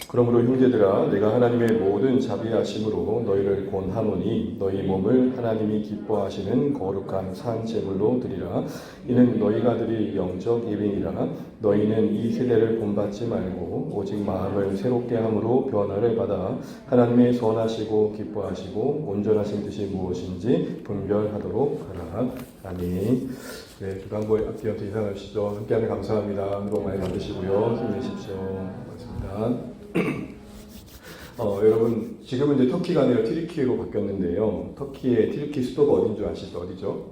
그러므로 형제들아 내가 하나님의 모든 자비하심으로 너희를 권하노니 너희 몸을 하나님이 기뻐하시는 거룩한 산 제물로 드리라. 이는 너희가 드릴 영적 예배니라. 너희는 이 세대를 본받지 말고 오직 마음을 새롭게 함으로 변화를 받아 하나님의 선하시고 기뻐하시고 온전하신 뜻이 무엇인지 분별하도록 하라. 아멘. 네, 주간보의 앞뒤한테 인사하시죠. 함께하면 감사합니다. 은혜로 많이 받으시고요. 힘내십시오. 고맙습니다. 여러분 지금은 이제 터키가 아니라 튀르키예로 바뀌었는데요. 터키의 튀르키 수도가 어딘 줄 아시죠? 어디죠?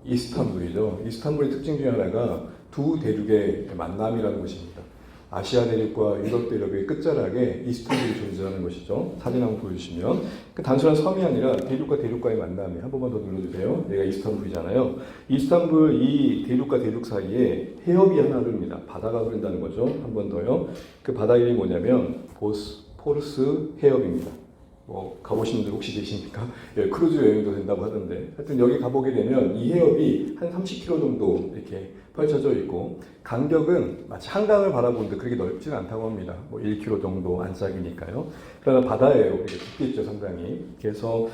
이스탄불이죠. 이스탄불의 특징 중에 하나가 두 대륙의 만남이라는 것입니다. 아시아 대륙과 유럽 대륙의 끝자락에 이스탄불이 존재하는 것이죠. 사진 한번 보여주시면 단순한 섬이 아니라 대륙과 대륙과의 만남이 한 번만 더 눌러주세요. 여기가 이스탄불이잖아요. 이스탄불 이 대륙과 대륙 사이에 해협이 하나 흐릅니다. 바다가 흐른다는 거죠. 한 번 더요. 그 바다 이름이 뭐냐면 보스포루스 해협입니다. 가보신 분들 혹시 계십니까? 예, 크루즈 여행도 된다고 하던데 하여튼 여기 가보게 되면 이 해협이 한 30km 정도 이렇게 펼쳐져 있고 간격은 마치 한강을 바라보는데 그렇게 넓지는 않다고 합니다. 1km 정도 안짝이니까요. 그러나 바다예요. 이렇게 깊겠죠, 상당히. 그래서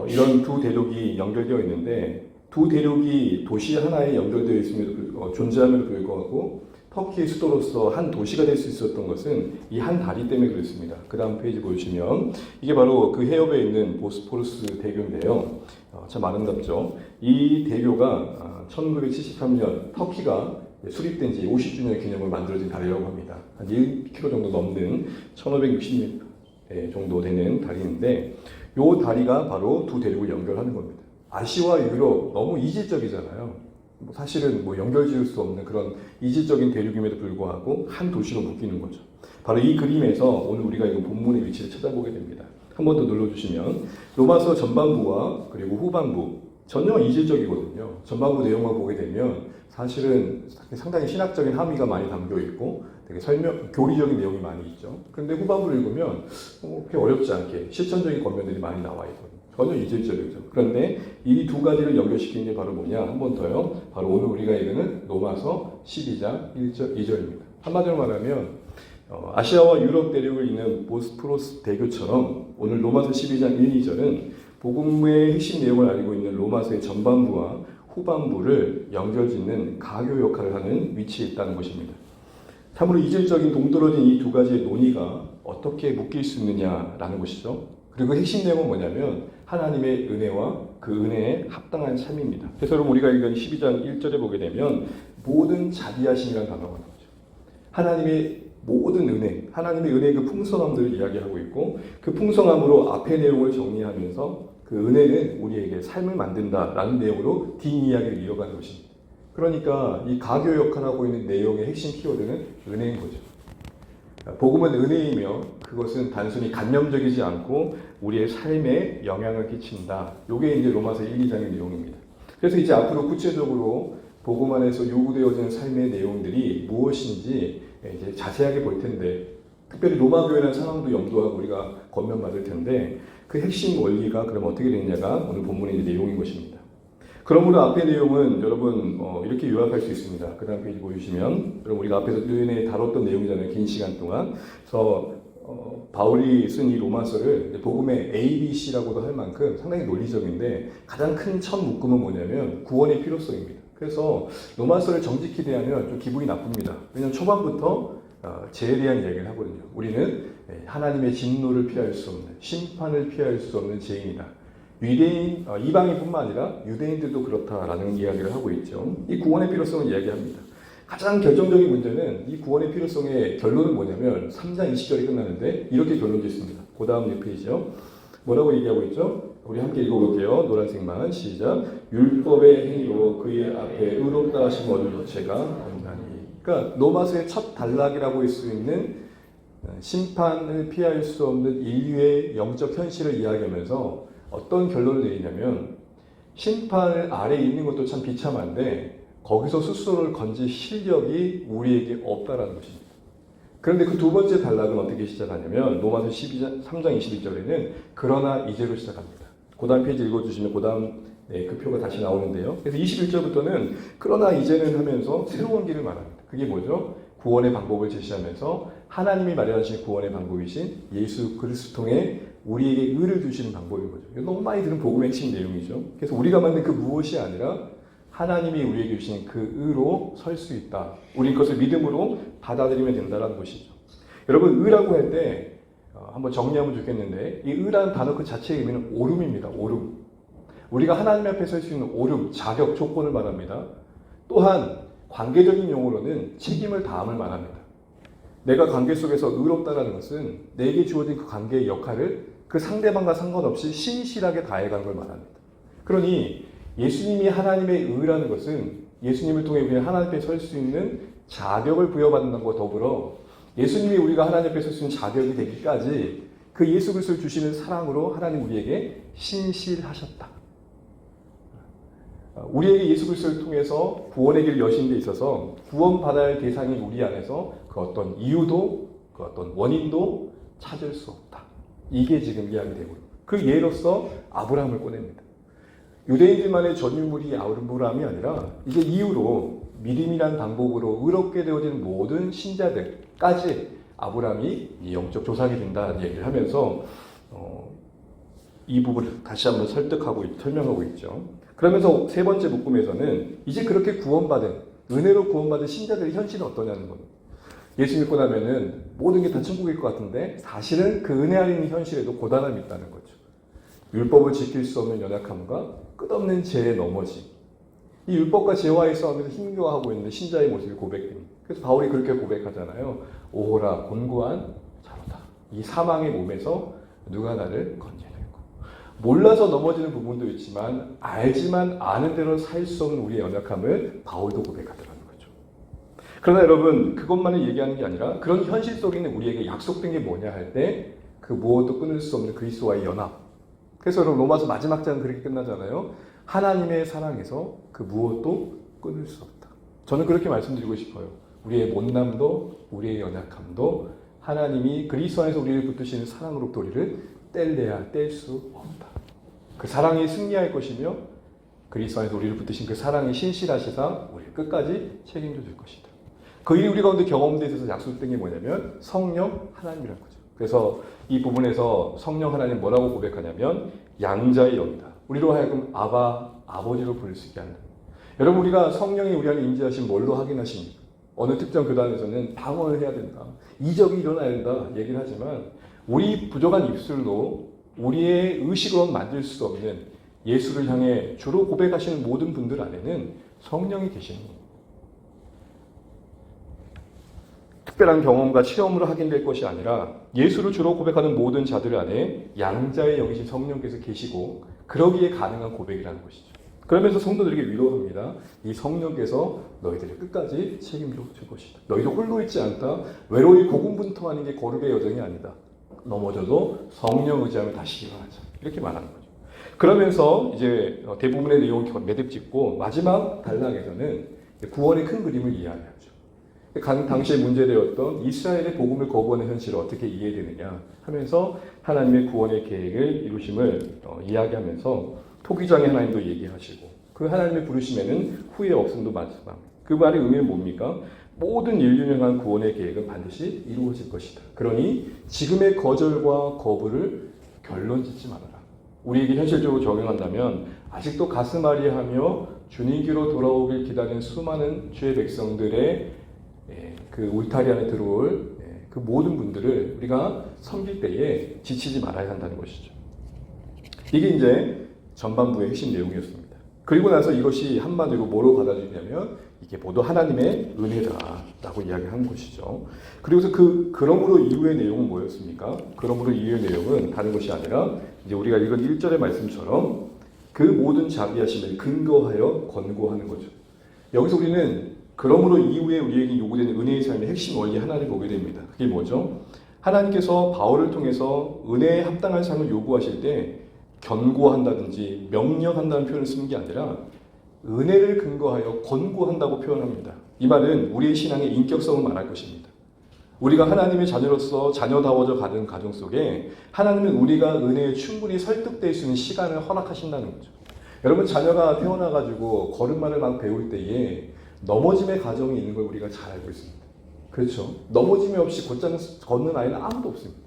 이런 두 대륙이 연결되어 있는데 두 대륙이 도시 하나에 연결되어 있음에도 존재함에도 불구하고 터키의 수도로서 한 도시가 될 수 있었던 것은 이 한 다리 때문에 그렇습니다. 그 다음 페이지 보시면 이게 바로 그 해협에 있는 보스포루스 대교인데요. 참 아름답죠. 이 대교가 1973년 터키가 수립된 지 50주년 기념을 만들어진 다리라고 합니다. 한 1km 정도 넘는 1560m 정도 되는 다리인데 이 다리가 바로 두 대륙을 연결하는 겁니다. 아시아와 유럽 너무 이질적이잖아요. 사실은 연결 지을 수 없는 그런 이질적인 대륙임에도 불구하고 한 도시로 묶이는 거죠. 바로 이 그림에서 오늘 우리가 이 본문의 위치를 찾아보게 됩니다. 한 번 더 눌러주시면 로마서 전반부와 그리고 후반부 전혀 이질적이거든요. 전반부 내용만 보게 되면 사실은 상당히 신학적인 함의가 많이 담겨 있고 되게 교리적인 내용이 많이 있죠. 그런데 후반부를 읽으면 그렇게 어렵지 않게 실천적인 권면들이 많이 나와 있거든요. 전혀 이질적이죠. 그런데 이 두 가지를 연결시키는 게 바로 뭐냐? 한 번 더요. 바로 오늘 우리가 읽는 로마서 12장 1절, 2절입니다. 한마디로 말하면 아시아와 유럽 대륙을 잇는 보스포러스 대교처럼 오늘 로마서 12장 1, 2절은 복음의 핵심 내용을 알고 있는 로마서의 전반부와 후반부를 연결짓는 가교 역할을 하는 위치에 있다는 것입니다. 참으로 이질적인 동떨어진 이 두 가지의 논의가 어떻게 묶일 수 있느냐라는 것이죠. 그리고 핵심 내용은 뭐냐면 하나님의 은혜와 그 은혜에 합당한 삶입니다. 그래서 여러분 우리가 읽은 12장 1절에 보게 되면 모든 자비하심이라는 단어가 나오죠. 하나님의 모든 은혜, 하나님의 은혜의 그 풍성함들을 이야기하고 있고 그 풍성함으로 앞의 내용을 정리하면서 그 은혜는 우리에게 삶을 만든다라는 내용으로 뒷이야기를 이어가는 것입니다. 그러니까 이 가교 역할을 하고 있는 내용의 핵심 키워드는 은혜인 거죠. 복음은 은혜이며 그것은 단순히 간념적이지 않고 우리의 삶에 영향을 끼친다. 이게 이제 로마서 1, 2장의 내용입니다. 그래서 이제 앞으로 구체적으로 복음 안에서 요구되어지는 삶의 내용들이 무엇인지 이제 자세하게 볼 텐데 특별히 로마 교회라는 상황도 염두하고 우리가 권면받을 텐데 그 핵심 원리가 그럼 어떻게 되느냐가 오늘 본문의 이제 내용인 것입니다. 그러므로 앞의 내용은 여러분 이렇게 요약할 수 있습니다. 그 다음 페이지 보여주시면 여러분 우리가 앞에서 늘내 다뤘던 내용이잖아요. 긴 시간 동안. 그래서 바울이 쓴 이 로마서를 복음의 ABC라고도 할 만큼 상당히 논리적인데 가장 큰 첫 묶음은 뭐냐면 구원의 필요성입니다. 그래서 로마서를 정직히 대하면 좀 기분이 나쁩니다. 왜냐하면 초반부터 죄에 대한 이야기를 하거든요. 우리는 하나님의 진노를 피할 수 없는, 심판을 피할 수 없는 죄인이다. 유대인, 이방인뿐만 아니라 유대인들도 그렇다라는 이야기를 하고 있죠. 이 구원의 필요성을 이야기합니다. 가장 결정적인 문제는 이 구원의 필요성의 결론은 뭐냐면 3장 20절이 끝나는데 이렇게 결론 짓습니다. 그 다음 페이지요. 뭐라고 얘기하고 있죠? 우리 함께 읽어볼게요. 노란색만 시작. 율법의 행위로 그의 앞에 의롭다 하심 얻을 죄가 없나니. 그러니까 로마서의 첫 단락이라고 할 수 있는 심판을 피할 수 없는 인류의 영적 현실을 이야기하면서 어떤 결론을 내리냐면 심판 아래에 있는 것도 참 비참한데 거기서 스스로를 건질 실력이 우리에게 없다라는 것입니다. 그런데 그 두 번째 단락은 어떻게 시작하냐면 로마서 3장 21절에는 그러나 이제로 시작합니다. 그 다음 페이지 읽어주시면 그 다음 그 표가 다시 나오는데요. 그래서 21절부터는 그러나 이제는 하면서 새로운 길을 말합니다. 그게 뭐죠? 구원의 방법을 제시하면서 하나님이 마련하신 구원의 방법이신 예수 그리스도 통해 우리에게 의를 주시는 방법인 거죠. 이거 너무 많이 들은 복음의 핵심 내용이죠. 그래서 우리가 만든 그 무엇이 아니라 하나님이 우리에게 주신 그 의로 설 수 있다. 우리 그것을 믿음으로 받아들이면 된다는 것이죠. 여러분, 의라고 할 때 한번 정리하면 좋겠는데, 이 의라는 단어 그 자체의 의미는 오름입니다. 오름. 우리가 하나님 앞에 설 수 있는 오름, 자격, 조건을 말합니다. 또한 관계적인 용어로는 책임을 다함을 말합니다. 내가 관계 속에서 의롭다는 것은 내게 주어진 그 관계의 역할을 그 상대방과 상관없이 신실하게 다해가는 걸 말합니다. 그러니 예수님이 하나님의 의라는 것은 예수님을 통해 우리가 하나님 앞에 설 수 있는 자격을 부여받는 것과 더불어 예수님이 우리가 하나님 앞에 설 수 있는 자격이 되기까지 그 예수 그리스도를 주시는 사랑으로 하나님 우리에게 신실하셨다. 우리에게 예수 그리스도를 통해서 구원의 길을 여신 데 있어서 구원받아야 할 대상이 우리 안에서 그 어떤 이유도 그 어떤 원인도 찾을 수 없다. 이게 지금 이야기 되고 그 예로서 아브라함을 꺼냅니다. 유대인들만의 전유물이 아브라함이 아니라 이제 이후로 믿음이란 방법으로 의롭게 되어진 모든 신자들까지 아브라함이 영적 조상이 된다는 얘기를 하면서 이 부분을 다시 한번 설명하고 있죠. 그러면서 세 번째 묶음에서는 이제 그렇게 구원받은 은혜로 구원받은 신자들의 현실은 어떠냐는 겁니다. 예수 믿고 나면은 모든 게 다 천국일 것 같은데 사실은 그 은혜 안에 있는 현실에도 고단함이 있다는 거죠. 율법을 지킬 수 없는 연약함과 끝없는 죄의 넘어짐. 이 율법과 죄와의 싸움에서 힘겨워하고 있는 신자의 모습이 고백됩니다. 그래서 바울이 그렇게 고백하잖아요. 오호라 곤고한 자로다. 이 사망의 몸에서 누가 나를 건져낼까. 몰라서 넘어지는 부분도 있지만 알지만 아는 대로 살 수 없는 우리의 연약함을 바울도 고백하더라는 거죠. 그러나 여러분 그것만을 얘기하는 게 아니라 그런 현실 속에 있는 우리에게 약속된 게 뭐냐 할 때 그 무엇도 끊을 수 없는 그리스도와의 연합. 그래서 여러분 로마서 마지막 장은 그렇게 끝나잖아요. 하나님의 사랑에서 그 무엇도 끊을 수 없다. 저는 그렇게 말씀드리고 싶어요. 우리의 못남도 우리의 연약함도 하나님이 그리스도 안에서 우리를 붙드시는 사랑으로부터 우리를 뗄래야 뗄 수 없다. 그 사랑이 승리할 것이며 그리스도 안에서 우리를 붙드신 그 사랑이 신실하시사 우리를 끝까지 책임져 줄 것이다. 그 일이 우리 가운데 경험되어 있어서 약속된 게 뭐냐면 성령 하나님이라는 거죠. 그래서 이 부분에서 성령 하나님 뭐라고 고백하냐면 양자의 영이다. 우리로 하여금 아버지로 부를 수 있게 한다. 여러분 우리가 성령이 우리 안에 임재하신 뭘로 확인하십니까? 어느 특정 교단에서는 방언을 해야 된다. 이적이 일어나야 된다. 얘기를 하지만 우리 부족한 입술로 우리의 의식으로는 만들 수 없는 예수를 향해 주로 고백하시는 모든 분들 안에는 성령이 계시는 겁니다. 특별한 경험과 체험으로 확인될 것이 아니라 예수를 주로 고백하는 모든 자들 안에 양자의 영이신 성령께서 계시고 그러기에 가능한 고백이라는 것이죠. 그러면서 성도들에게 위로합니다. 이 성령께서 너희들을 끝까지 책임져 줄 것이다. 너희도 홀로 있지 않다. 외로이 고군분투하는 게 거룩의 여정이 아니다. 넘어져도 성령 의지하며 다시 일어나자. 이렇게 말하는 거죠. 그러면서 이제 대부분의 내용을 매듭 짓고 마지막 단락에서는 구원의 큰 그림을 이해하죠. 당시에 문제되었던 이스라엘의 복음을 거부하는 현실을 어떻게 이해되느냐 하면서 하나님의 구원의 계획을 이루심을 이야기하면서 토기장의 하나님도 얘기하시고 그 하나님의 부르심에는 후회 없음도 말씀합니다. 그 말의 의미는 뭡니까? 모든 인류를 향한 구원의 계획은 반드시 이루어질 것이다. 그러니 지금의 거절과 거부를 결론 짓지 말아라. 우리에게 현실적으로 적용한다면 아직도 가슴앓이하며 주님께로 돌아오길 기다리는 수많은 주의 백성들의 그 울타리 안에 들어올 그 모든 분들을 우리가 섬길 때에 지치지 말아야 한다는 것이죠. 이게 이제 전반부의 핵심 내용이었습니다. 그리고 나서 이것이 한마디로 뭐로 받아들이냐면 이게 모두 하나님의 은혜다라고 이야기한 것이죠. 그리고서 그러므로 이후의 내용은 뭐였습니까? 그러므로 이후의 내용은 다른 것이 아니라 이제 우리가 읽은 1절의 말씀처럼 그 모든 자비하심을 근거하여 권고하는 거죠. 여기서 우리는 그러므로 이후에 우리에게 요구되는 은혜의 삶의 핵심 원리 하나를 보게 됩니다. 그게 뭐죠? 하나님께서 바울을 통해서 은혜에 합당한 삶을 요구하실 때 견고한다든지 명령한다는 표현을 쓰는 게 아니라 은혜를 근거하여 권고한다고 표현합니다. 이 말은 우리의 신앙의 인격성을 말할 것입니다. 우리가 하나님의 자녀로서 자녀다워져 가는 가정 속에 하나님은 우리가 은혜에 충분히 설득될 수 있는 시간을 허락하신다는 거죠. 여러분 자녀가 태어나가지고 걸음마를 막 배울 때에 넘어짐의 과정이 있는 걸 우리가 잘 알고 있습니다. 그렇죠. 넘어짐이 없이 곧장 걷는 아이는 아무도 없습니다.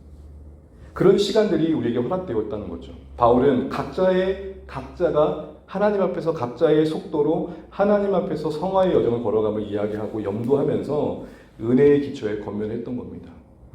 그런 시간들이 우리에게 허락되어 있다는 거죠. 바울은 각자가 하나님 앞에서 각자의 속도로 하나님 앞에서 성화의 여정을 걸어감을 이야기하고 염두하면서 은혜의 기초에 권면했던 겁니다.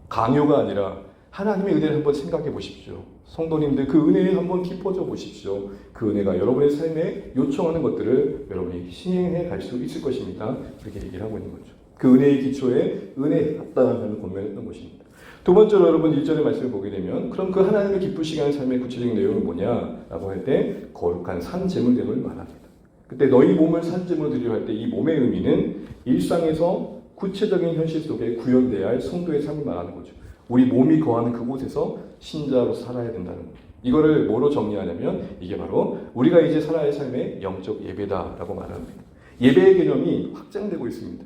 강요가 아니라 하나님의 은혜를 한번 생각해 보십시오. 성도님들 그 은혜에 한번 깊어져 보십시오. 그 은혜가 여러분의 삶에 요청하는 것들을 여러분이 시행해 갈 수 있을 것입니다. 그렇게 얘기를 하고 있는 거죠. 그 은혜의 기초에 은혜에 합당한 삶을 권면했던 것입니다. 두 번째로 여러분 1절의 말씀을 보게 되면 그럼 그 하나님을 기쁘시게 하는 삶의 구체적인 내용은 뭐냐라고 할 때 거룩한 산제물됨을 말합니다. 그때 너희 몸을 산제물로 드리려 할 때 이 몸의 의미는 일상에서 구체적인 현실 속에 구현되어야 할 성도의 삶을 말하는 거죠. 우리 몸이 거하는 그곳에서 신자로 살아야 된다는 거예요. 이거를 뭐로 정리하냐면 이게 바로 우리가 이제 살아야 할 삶의 영적 예배다라고 말합니다. 예배의 개념이 확장되고 있습니다.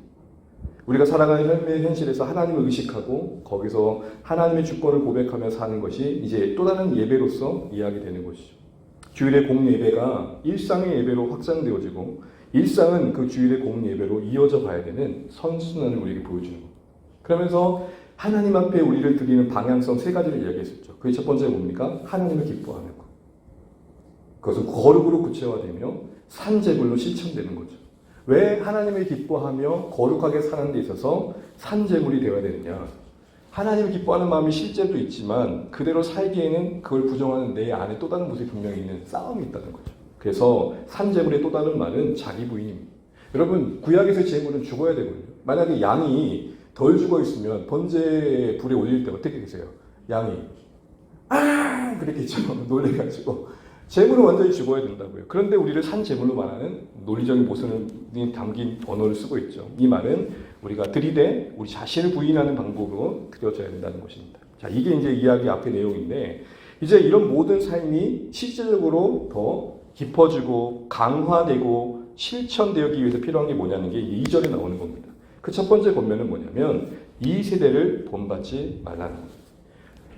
우리가 살아가는 삶의 현실에서 하나님을 의식하고 거기서 하나님의 주권을 고백하며 사는 것이 이제 또 다른 예배로서 이야기되는 것이죠. 주일의 공예배가 일상의 예배로 확장되어지고 일상은 그 주일의 공예배로 이어져 가야 되는 선순환을 우리에게 보여주는 겁니다. 그러면서 하나님 앞에 우리를 드리는 방향성 세 가지를 이야기했었죠. 그게 첫 번째가 뭡니까? 하나님을 기뻐하는 것. 그것은 거룩으로 구체화되며 산제물로 실천되는 거죠. 왜 하나님을 기뻐하며 거룩하게 사는 데 있어서 산제물이 되어야 되느냐? 하나님을 기뻐하는 마음이 실제도 있지만 그대로 살기에는 그걸 부정하는 내 안에 또 다른 모습이 분명히 있는 싸움이 있다는 거죠. 그래서 산제물의 또 다른 말은 자기 부인입니다. 여러분 구약에서의 제물은 죽어야 되거든요. 만약에 양이 덜 죽어 있으면 번제 불에 올릴 때 어떻게 계세요? 양이 그랬겠죠. 놀래가지고 제물은 완전히 죽어야 된다고요. 그런데 우리를 산 제물로 말하는 논리적인 모순이 담긴 언어를 쓰고 있죠. 이 말은 우리가 들이대 우리 자신을 부인하는 방법으로 그려져야 된다는 것입니다. 자, 이게 이제 이야기 앞의 내용인데 이제 이런 모든 삶이 실질적으로 더 깊어지고 강화되고 실천되기 위해서 필요한 게 뭐냐는 게 2절에 나오는 겁니다. 그 첫 번째 권면은 뭐냐면 이 세대를 본받지 말라는 겁니다.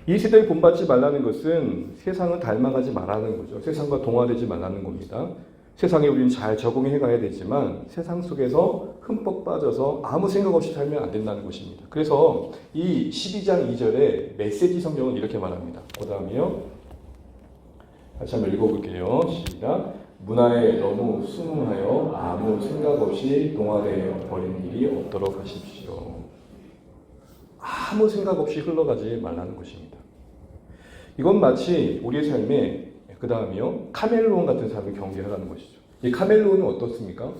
이 세대를 본받지 말라는 것은 세상을 닮아가지 말라는 거죠. 세상과 동화되지 말라는 겁니다. 세상에 우리는 잘 적응해 가야 되지만 세상 속에서 흠뻑 빠져서 아무 생각 없이 살면 안 된다는 것입니다. 그래서 이 12장 2절에 메시지 성경은 이렇게 말합니다. 그 다음이요. 다시 한번 읽어볼게요. 시작. 문화에 너무 순응하여 아무 생각 없이 동화되어 버리는 일이 없도록 하십시오. 아무 생각 없이 흘러가지 말라는 것입니다. 이건 마치 우리의 삶에 그 다음이요 카멜레온 같은 삶을 경계하라는 것이죠. 이 카멜레온은 어떻습니까?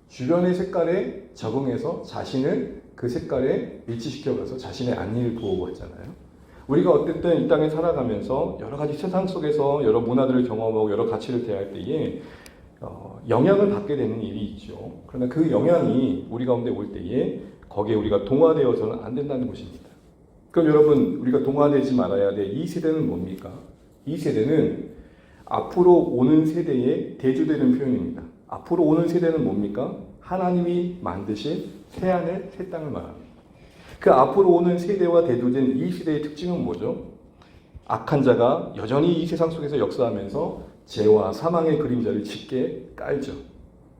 주변의 색깔에 적응해서 자신을 그 색깔에 일치시켜가서 자신의 안위를 보호하고 있잖아요. 우리가 어쨌든 이 땅에 살아가면서 여러 가지 세상 속에서 여러 문화들을 경험하고 여러 가치를 대할 때에 영향을 받게 되는 일이 있죠. 그러나 그 영향이 우리 가운데 올 때에 거기에 우리가 동화되어서는 안 된다는 것입니다. 그럼 여러분 우리가 동화되지 말아야 돼. 이 세대는 뭡니까? 이 세대는 앞으로 오는 세대에 대조되는 표현입니다. 앞으로 오는 세대는 뭡니까? 하나님이 만드신 새하늘 새 땅을 말합니다. 그 앞으로 오는 세대와 대조된 이 세대의 특징은 뭐죠? 악한 자가 여전히 이 세상 속에서 역사하면서 죄와 사망의 그림자를 짙게 깔죠.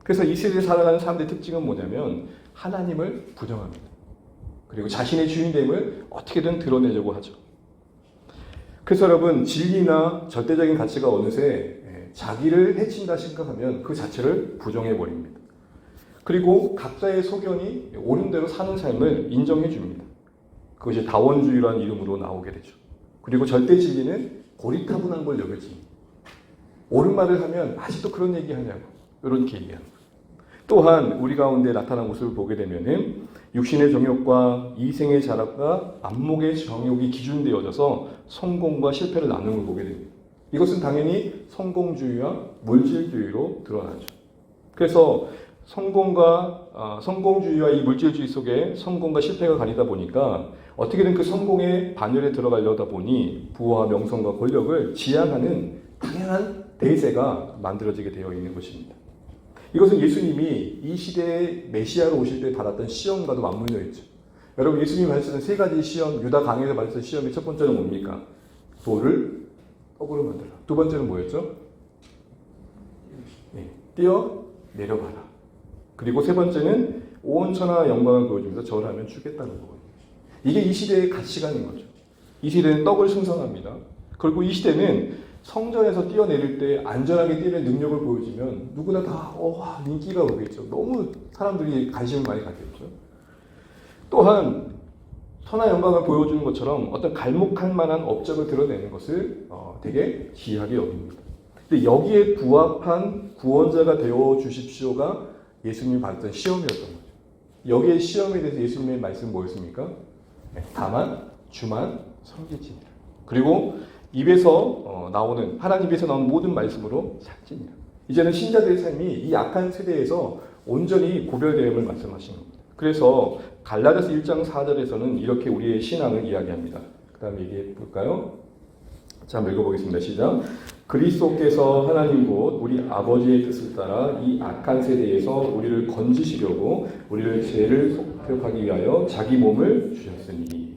그래서 이 세대에 살아가는 사람들의 특징은 뭐냐면 하나님을 부정합니다. 그리고 자신의 주인됨을 어떻게든 드러내려고 하죠. 그래서 여러분 진리나 절대적인 가치가 어느새 자기를 해친다 생각하면 그 자체를 부정해버립니다. 그리고 각자의 소견이 옳은 대로 사는 삶을 인정해 줍니다. 그것이 다원주의라는 이름으로 나오게 되죠. 그리고 절대 진리는 고리타분한 걸 여겨집니다. 옳은 말을 하면 아직도 그런 얘기 하냐고 이렇게 얘기하는 거예요. 또한 우리 가운데 나타난 모습을 보게 되면은 육신의 정욕과 이생의 자락과 안목의 정욕이 기준되어져서 성공과 실패를 나누는 걸 보게 됩니다. 이것은 당연히 성공주의와 물질주의로 드러나죠. 그래서 성공주의와 이 물질주의 속에 성공과 실패가 가리다 보니까 어떻게든 그 성공의 반열에 들어가려다 보니 부와 명성과 권력을 지향하는 당연한 대세가 만들어지게 되어 있는 것입니다. 이것은 예수님이 이 시대에 메시아로 오실 때 받았던 시험과도 맞물려 있죠. 여러분 예수님이 받으셨던 세 가지 시험, 유다 강에서 받으셨던 시험의 첫 번째는 뭡니까? 돌을 떡으로 만들라. 두 번째는 뭐였죠? 뛰어 내려가라. 그리고 세 번째는 온 천하 영광을 보여주면서 절하면 죽겠다는 거거든요. 이게 이 시대의 가치관인 거죠. 이 시대는 떡을 승선합니다. 그리고 이 시대는 성전에서 뛰어내릴 때 안전하게 뛰는 능력을 보여주면 누구나 다 인기가 오겠죠. 너무 사람들이 관심을 많이 갖겠죠. 또한 선한 영광을 보여주는 것처럼 어떤 갈목할 만한 업적을 드러내는 것을 되게 귀하게 여깁니다. 근데 여기에 부합한 구원자가 되어 주십시오가 예수님이 받았던 시험이었던 거죠. 여기에 시험에 대해서 예수님의 말씀은 뭐였습니까? 다만 주만 섬기지니라. 그리고 입에서 나오는 하나님 입에서 나오는 모든 말씀으로 살지니라. 이제는 신자들의 삶이 이 악한 세대에서 온전히 구별됨을 말씀하시는 겁니다. 그래서 갈라디아서 1장 4절에서는 이렇게 우리의 신앙을 이야기합니다. 그 다음에 얘기해 볼까요? 자, 한번 읽어보겠습니다. 시작. 그리스도께서 하나님 곧 우리 아버지의 뜻을 따라 이 악한 세대에서 우리를 건지시려고 우리를 죄를 속죄하기 위하여 자기 몸을 주셨으니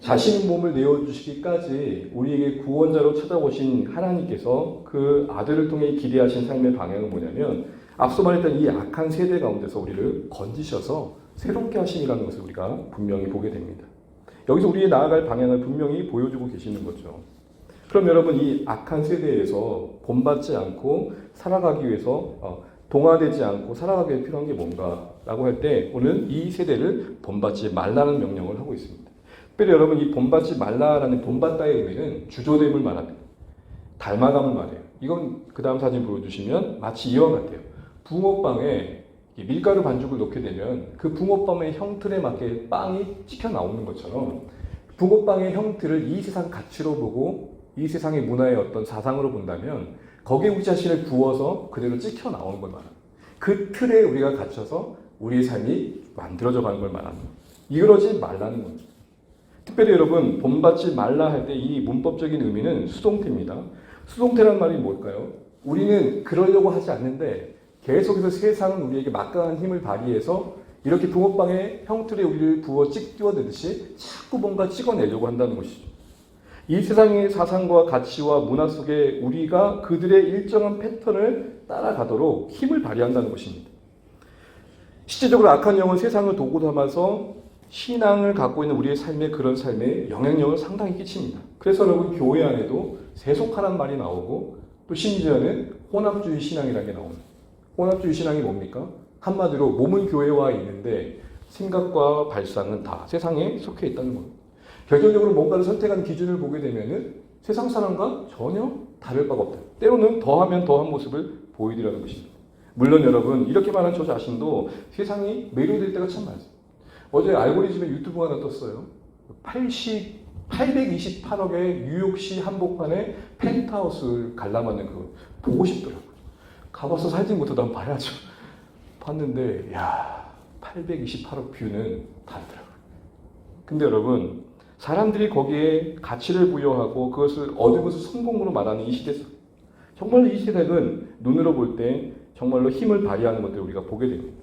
자신의 몸을 내어주시기까지 우리에게 구원자로 찾아오신 하나님께서 그 아들을 통해 기대하신 삶의 방향은 뭐냐면 앞서 말했던 이 악한 세대 가운데서 우리를 건지셔서 새롭게 하심이라는 것을 우리가 분명히 보게 됩니다. 여기서 우리의 나아갈 방향을 분명히 보여주고 계시는 거죠. 그럼 여러분 이 악한 세대에서 본받지 않고 살아가기 위해서 동화되지 않고 살아가기 위해 필요한 게 뭔가라고 할 때 오늘 이 세대를 본받지 말라는 명령을 하고 있습니다. 특별히 여러분 이 본받지 말라라는 본받다의 의미는 주조됨을 말합니다. 닮아감을 말해요. 이건 그 다음 사진 보여주시면 마치 이와 같아요. 붕어빵에 밀가루 반죽을 넣게 되면 그 붕어빵의 형틀에 맞게 빵이 찍혀 나오는 것처럼 붕어빵의 형틀을 이 세상 가치로 보고 이 세상의 문화의 어떤 사상으로 본다면 거기에 우리 자신을 부어서 그대로 찍혀 나오는 걸 말합니다. 그 틀에 우리가 갇혀서 우리의 삶이 만들어져 가는 걸 말합니다. 이러지 말라는 겁니다. 특별히 여러분 본받지 말라 할 때 이 문법적인 의미는 수동태입니다. 수동태란 말이 뭘까요? 우리는 그러려고 하지 않는데 계속해서 세상은 우리에게 막강한 힘을 발휘해서 이렇게 붕어빵의 형틀에 우리를 부어 찍어내듯이 자꾸 뭔가 찍어내려고 한다는 것이죠. 이 세상의 사상과 가치와 문화 속에 우리가 그들의 일정한 패턴을 따라가도록 힘을 발휘한다는 것입니다. 실제적으로 악한 영은 세상을 도구 삼아서 신앙을 갖고 있는 우리의 삶에 그런 삶에 영향력을 상당히 끼칩니다. 그래서 여러분 교회 안에도 세속화란 말이 나오고 또 심지어는 혼합주의 신앙이라는 게 나옵니다. 혼합주의 신앙이 뭡니까? 한마디로 몸은 교회와 있는데 생각과 발상은 다 세상에 속해 있다는 겁니다. 결정적으로 뭔가를 선택한 기준을 보게 되면은 세상 사람과 전혀 다를 바가 없다. 때로는 더하면 더한 모습을 보이더라는 것입니다. 물론 여러분 이렇게 말한 저 자신도 세상이 매료될 때가 참 많습니다. 어제 알고리즘에 유튜브가 하나 떴어요. 828억의 뉴욕시 한복판에 펜트하우스를 관람하는 그거 보고 싶더라고요. 가봐서 사진 못해도 한번 봐야죠. 봤는데 828억 뷰는 다르더라고요. 근데 여러분 사람들이 거기에 가치를 부여하고 그것을 얻은 것을 성공으로 말하는 이 시대 속 정말 이 시대는 눈으로 볼 때 정말로 힘을 발휘하는 것들을 우리가 보게 됩니다.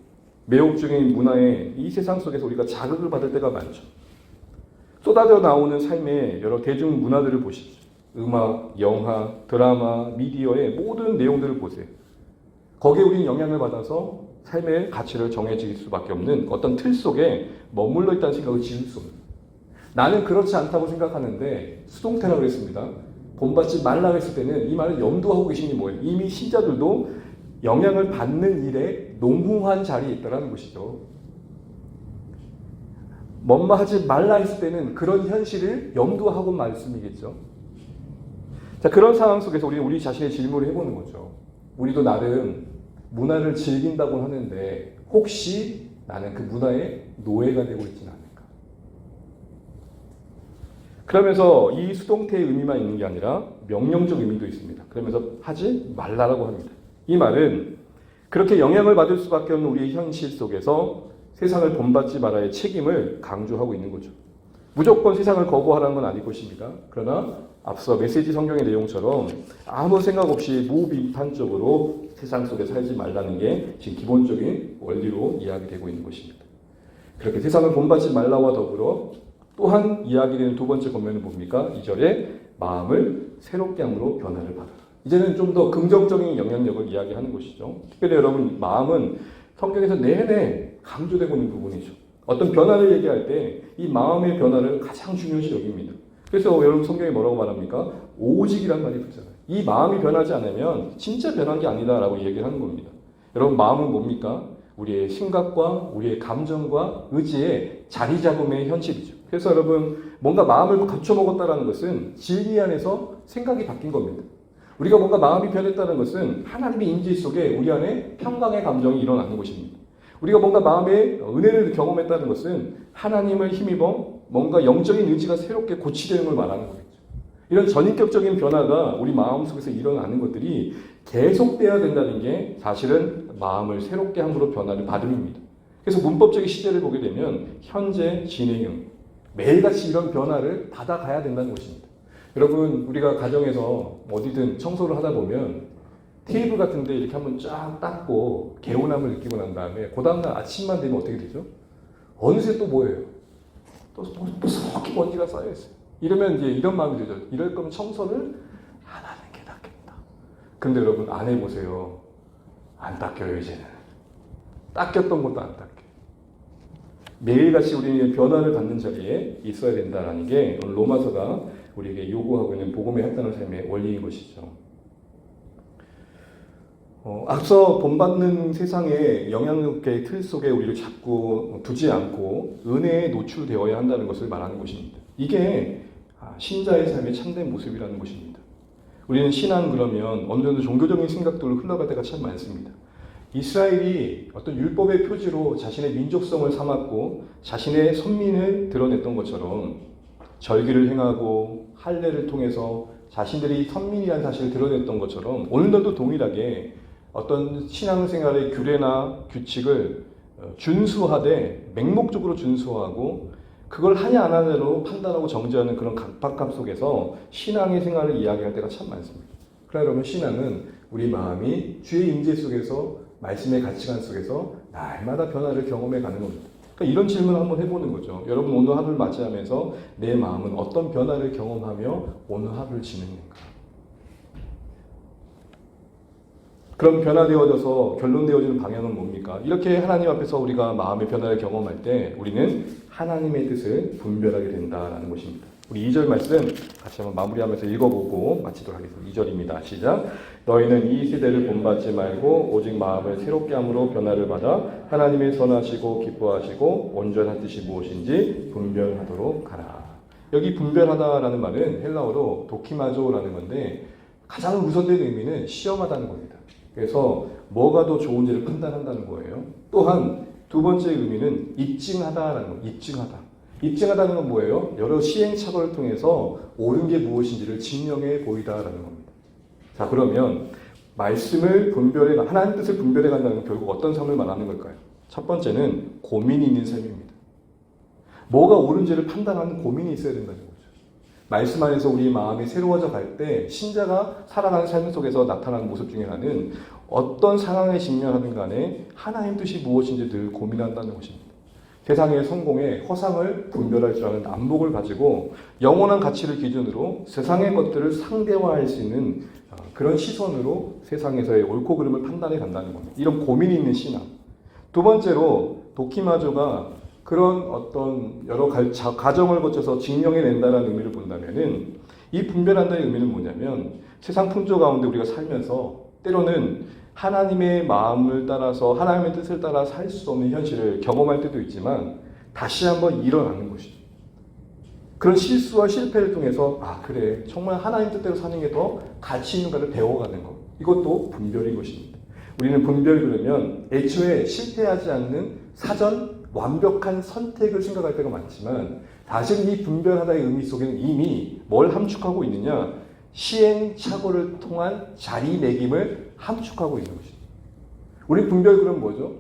매혹적인 문화의 이 세상 속에서 우리가 자극을 받을 때가 많죠. 쏟아져 나오는 삶의 여러 대중 문화들을 보십시오. 음악, 영화, 드라마, 미디어의 모든 내용들을 보세요. 거기에 우리는 영향을 받아서 삶의 가치를 정해질 수밖에 없는 어떤 틀 속에 머물러 있다는 생각을 지을 수 없는. 나는 그렇지 않다고 생각하는데 수동태라고 그랬습니다. 본받지 말라고 했을 때는 이 말을 염두하고 계신 게 뭐예요? 이미 신자들도 영향을 받는 일에 농후한 자리에 있다는 것이죠. 뭔가 하지 말라 했을 때는 그런 현실을 염두하고 말씀이겠죠. 자, 그런 상황 속에서 우리는 우리 자신의 질문을 해보는 거죠. 우리도 나름 문화를 즐긴다고 하는데 혹시 나는 그 문화의 노예가 되고 있지는 않을까? 그러면서 이 수동태의 의미만 있는 게 아니라 명령적 의미도 있습니다. 그러면서 하지 말라라고 합니다. 이 말은 그렇게 영향을 받을 수밖에 없는 우리의 현실 속에서 세상을 본받지 말아야 책임을 강조하고 있는 거죠. 무조건 세상을 거부하라는 건 아닐 것입니다. 그러나 앞서 메시지 성경의 내용처럼 아무 생각 없이 무비판적으로 세상 속에 살지 말라는 게 지금 기본적인 원리로 이야기되고 있는 것입니다. 그렇게 세상을 본받지 말라와 더불어 또한 이야기되는 두 번째 권면은 뭡니까? 2절에 마음을 새롭게 함으로 변화를 받아라. 이제는 좀 더 긍정적인 영향력을 이야기하는 것이죠. 특별히 여러분 마음은 성경에서 내내 강조되고 있는 부분이죠. 어떤 변화를 얘기할 때 이 마음의 변화를 가장 중요시 여깁니다. 그래서 여러분 성경에 뭐라고 말합니까? 오직이란 말이 붙잖아요. 이 마음이 변하지 않으면 진짜 변한 게 아니다라고 얘기를 하는 겁니다. 여러분 마음은 뭡니까? 우리의 생각과 우리의 감정과 의지의 자리 잡음의 현실이죠. 그래서 여러분 뭔가 마음을 갖춰먹었다는 것은 진리 안에서 생각이 바뀐 겁니다. 우리가 뭔가 마음이 변했다는 것은 하나님의 인지 속에 우리 안에 평강의 감정이 일어나는 것입니다. 우리가 뭔가 마음의 은혜를 경험했다는 것은 하나님을 힘입어 뭔가 영적인 의지가 새롭게 고치되는 걸 말하는 거겠죠. 이런 전인격적인 변화가 우리 마음속에서 일어나는 것들이 계속돼야 된다는 게 사실은 마음을 새롭게 함으로 변화를 받음입니다. 그래서 문법적인 시제를 보게 되면 현재, 진행형, 매일같이 이런 변화를 받아가야 된다는 것입니다. 여러분 우리가 가정에서 어디든 청소를 하다 보면 테이블 같은 데 이렇게 한번 쫙 닦고 개운함을 느끼고 난 다음에 그 다음날 아침만 되면 어떻게 되죠? 어느새 또 뭐예요? 또 무섭게 먼지가 쌓여있어요. 이러면 이제 이런 마음이 들죠. 이럴 거면 청소를 안 하는 게 낫겠다. 근데 여러분 안 해보세요. 안 닦여요 이제는. 닦였던 것도 안 닦여요. 매일같이 우리는 변화를 받는 자리에 있어야 된다는 게 오늘 로마서가 우리에게 요구하고 있는 복음의 합당한 삶의 원리인 것이죠. 앞서 본받는 세상의 영향력의 틀 속에 우리를 자꾸 두지 않고 은혜에 노출되어야 한다는 것을 말하는 것입니다. 이게 신자의 삶의 참된 모습이라는 것입니다. 우리는 신앙 그러면 어느 정도 종교적인 생각들로 흘러갈 때가 참 많습니다. 이스라엘이 어떤 율법의 표지로 자신의 민족성을 삼았고 자신의 선민을 드러냈던 것처럼 절기를 행하고 할례를 통해서 자신들이 선민이라는 사실을 드러냈던 것처럼 오늘날도 동일하게 어떤 신앙생활의 규례나 규칙을 준수하되 맹목적으로 준수하고 그걸 하냐 안 하냐로 판단하고 정죄하는 그런 각박함 속에서 신앙의 생활을 이야기할 때가 참 많습니다. 그러나 여러분 신앙은 우리 마음이 주의 임재 속에서 말씀의 가치관 속에서 날마다 변화를 경험해 가는 겁니다. 그러니까 이런 질문을 한번 해보는 거죠. 여러분 오늘 하루를 맞이하면서 내 마음은 어떤 변화를 경험하며 오늘 하루를 지내는가? 그럼 변화되어져서 결론되어지는 방향은 뭡니까? 이렇게 하나님 앞에서 우리가 마음의 변화를 경험할 때 우리는 하나님의 뜻을 분별하게 된다는 것입니다. 우리 2절 말씀 같이 한번 마무리하면서 읽어보고 마치도록 하겠습니다. 2절입니다. 시작. 너희는 이 세대를 본받지 말고 오직 마음을 새롭게 함으로 변화를 받아 하나님의 선하시고 기뻐하시고 온전한 뜻이 무엇인지 분별하도록 하라. 여기 분별하다라는 말은 헬라어로 도키마조라는 건데 가장 우선된 의미는 시험하다는 겁니다. 그래서 뭐가 더 좋은지를 판단한다는 거예요. 또한 두 번째 의미는 입증하다라는 거예요. 입증하다. 입증하다는 건 뭐예요? 여러 시행착오를 통해서 옳은 게 무엇인지를 증명해 보이다라는 겁니다. 자, 그러면 말씀을 분별해, 하나님 뜻을 분별해 간다는 건 결국 어떤 삶을 말하는 걸까요? 첫 번째는 고민이 있는 삶입니다. 뭐가 옳은지를 판단하는 고민이 있어야 된다는 거죠. 말씀 안에서 우리 마음이 새로워져 갈 때 신자가 살아가는 삶 속에서 나타나는 모습 중에 하나는 어떤 상황에 직면하든 간에 하나님 뜻이 무엇인지 늘 고민한다는 것입니다. 세상의 성공에 허상을 분별할 줄 아는 안목을 가지고 영원한 가치를 기준으로 세상의 것들을 상대화할 수 있는 그런 시선으로 세상에서의 옳고 그름을 판단해 간다는 겁니다. 이런 고민이 있는 신앙. 두 번째로 도키마조가 그런 어떤 여러 가정을 거쳐서 증명해낸다는 의미를 본다면은 이 분별한다의 의미는 뭐냐면 세상 풍조 가운데 우리가 살면서 때로는 하나님의 마음을 따라서 하나님의 뜻을 따라 살 수 없는 현실을 경험할 때도 있지만 다시 한번 일어나는 것이죠. 그런 실수와 실패를 통해서 아 그래 정말 하나님 뜻대로 사는 게 더 가치 있는가를 배워가는 것. 이것도 분별인 것입니다. 우리는 분별 그러면 애초에 실패하지 않는 사전 완벽한 선택을 생각할 때가 많지만 사실 이 분별하다의 의미 속에는 이미 뭘 함축하고 있느냐 시행착오를 통한 자리매김을 함축하고 있는 것입니다. 우리 분별 그럼 뭐죠?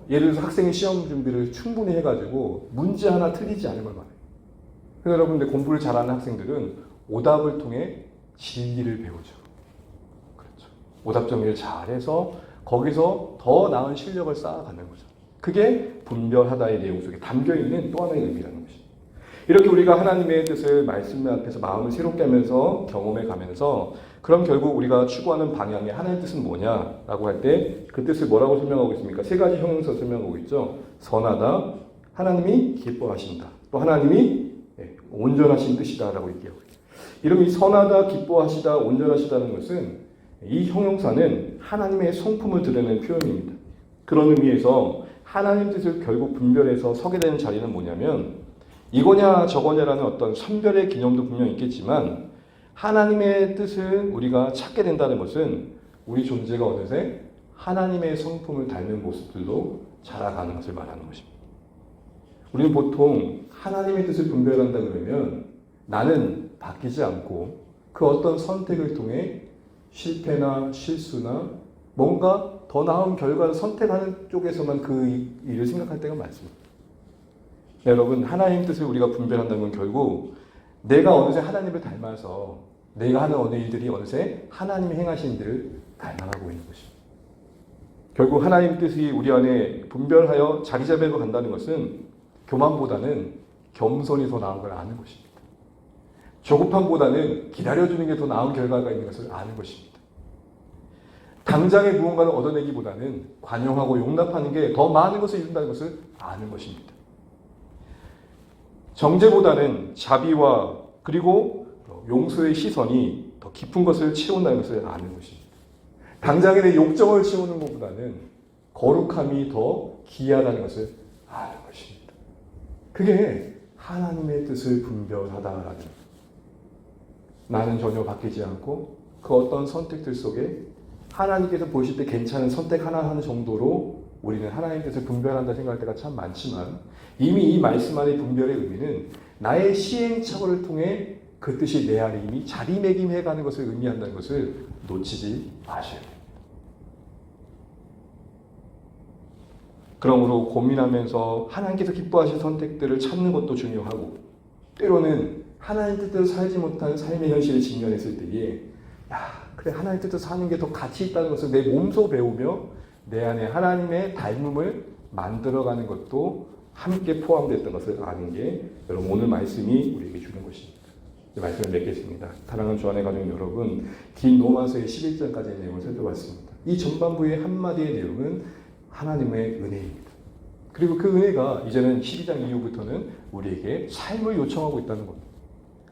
예를 들어서 학생이 시험 준비를 충분히 해가지고 문제 하나 틀리지 않을 걸 말해요. 그래서 여러분들 공부를 잘하는 학생들은 오답을 통해 진리를 배우죠. 그렇죠. 오답 정리를 잘해서 거기서 더 나은 실력을 쌓아가는 거죠. 그게 분별하다의 내용 속에 담겨있는 또 하나의 의미라는 것입니다. 이렇게 우리가 하나님의 뜻을 말씀 앞에서 마음을 새롭게 하면서 경험해 가면서 그럼 결국 우리가 추구하는 방향의 하나님의 뜻은 뭐냐라고 할 때 그 뜻을 뭐라고 설명하고 있습니까? 세 가지 형용사 설명하고 있죠. 선하다, 하나님이 기뻐하신다. 또 하나님이 온전하신 뜻이다라고 얘기하고 있어요. 이런 이 선하다, 기뻐하시다, 온전하시다는 것은 이 형용사는 하나님의 성품을 드러내는 표현입니다. 그런 의미에서 하나님 뜻을 결국 분별해서 서게 되는 자리는 뭐냐면 이거냐 저거냐라는 어떤 선별의 개념도 분명히 있겠지만 하나님의 뜻을 우리가 찾게 된다는 것은 우리 존재가 어느새 하나님의 성품을 닮는 모습들로 자라가는 것을 말하는 것입니다. 우리는 보통 하나님의 뜻을 분별한다 그러면 나는 바뀌지 않고 그 어떤 선택을 통해 실패나 실수나 뭔가 더 나은 결과를 선택하는 쪽에서만 그 일을 생각할 때가 많습니다. 여러분, 하나님 뜻을 우리가 분별한다면 결국 내가 어느새 하나님을 닮아서 내가 하는 어느 일들이 어느새 하나님이 행하신 일들을 닮아가고 있는 것입니다. 결국 하나님 뜻이 우리 안에 분별하여 자리 잡아서 간다는 것은 교만보다는 겸손이 더 나은 걸 아는 것입니다. 조급함보다는 기다려주는 게 더 나은 결과가 있는 것을 아는 것입니다. 당장에 무언가를 얻어내기보다는 관용하고 용납하는 게 더 많은 것을 이룬다는 것을 아는 것입니다. 정죄보다는 자비와 그리고 용서의 시선이 더 깊은 것을 채운다는 것을 아는 것입니다. 당장에 내 욕정을 채우는 것보다는 거룩함이 더 귀하다는 것을 아는 것입니다. 그게 하나님의 뜻을 분별하다라는 것입니다. 나는 전혀 바뀌지 않고 그 어떤 선택들 속에 하나님께서 보실 때 괜찮은 선택 하나 하는 정도로 우리는 하나님의 뜻을 분별한다 생각할 때가 참 많지만 이미 이 말씀 안의 분별의 의미는 나의 시행착오를 통해 그 뜻이 내 안에 이미 자리매김해 가는 것을 의미한다는 것을 놓치지 마셔야 됩니다. 그러므로 고민하면서 하나님께서 기뻐하신 선택들을 찾는 것도 중요하고 때로는 하나님 뜻대로 살지 못한 삶의 현실을 직면했을 때에 그래 하나님 뜻대로 사는 게 더 가치 있다는 것을 내 몸소 배우며 내 안에 하나님의 닮음을 만들어가는 것도 함께 포함됐던 것을 아는 게 여러분 오늘 말씀이 우리에게 주는 것입니다. 말씀을 맺겠습니다. 사랑하는 주 안의 가족 여러분, 긴 로마서의 11장까지의 내용을 살펴봤습니다. 이 전반부의 한마디의 내용은 하나님의 은혜입니다. 그리고 그 은혜가 이제는 12장 이후부터는 우리에게 삶을 요청하고 있다는 겁니다.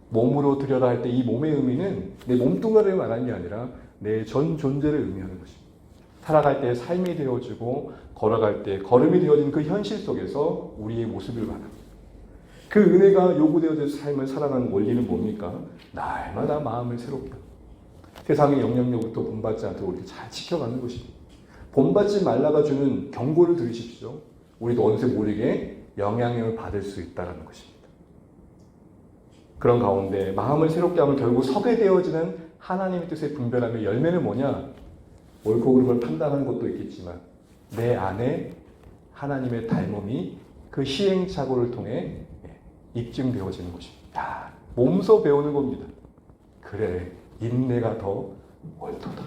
몸으로 들여다 할 때 이 몸의 의미는 내 몸뚱아리를 말하는 게 아니라 내 전 존재를 의미하는 것입니다. 살아갈 때 삶이 되어지고 걸어갈 때 걸음이 되어진 그 현실 속에서 우리의 모습을 말합니다. 그 은혜가 요구되어진 삶을 살아가는 원리는 뭡니까? 날마다 마음을 새롭게 합니다. 세상의 영향력부터 본받지 않도록 이렇게 잘 지켜가는 것입니다. 본받지 말라가 주는 경고를 들으십시오. 우리도 어느새 모르게 영향력을 받을 수 있다는 것입니다. 그런 가운데 마음을 새롭게 하면 결국 서게 되어지는 하나님의 뜻의 분별함의 열매는 뭐냐? 옳고 그름을 판단하는 것도 있겠지만 내 안에 하나님의 닮음이 그 시행착오를 통해 입증되어지는 것입니다. 몸소 배우는 겁니다. 그래, 인내가 더 옳도다.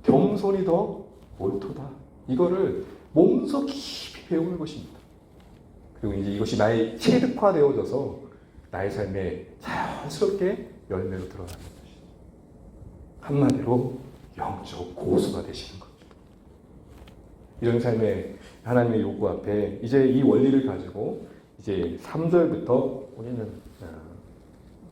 겸손이 더 옳도다. 이거를 몸소 깊이 배우는 것입니다. 그리고 이제 이것이 나의 체득화되어져서 나의 삶에 자연스럽게 열매로 드러나는 것입니다. 한마디로 영적 고수가 되시는 겁니다. 이런 삶의 하나님의 요구 앞에 이제 이 원리를 가지고 이제 3절부터 우리는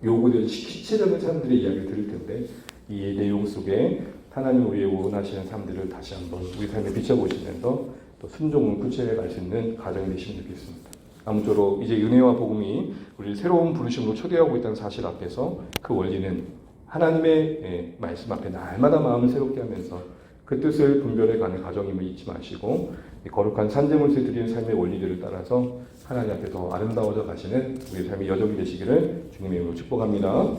요구되는 실체적인 사람들의 이야기를 들을 텐데 이 내용 속에 하나님 우리의 원하시는 삶들을 다시 한번 우리 삶에 비춰보시면서 또 순종을 구체에 갈 수 있는 가정이 되시면 좋겠습니다. 아무쪼록 이제 은혜와 복음이 우리를 새로운 부르심으로 초대하고 있다는 사실 앞에서 그 원리는 하나님의 말씀 앞에 날마다 마음을 새롭게 하면서 그 뜻을 분별해가는 과정임을 잊지 마시고 거룩한 산재물을 드리는 삶의 원리들을 따라서 하나님 앞에 더 아름다워져 가시는 우리 삶의 여정이 되시기를 주님의 이름으로 축복합니다.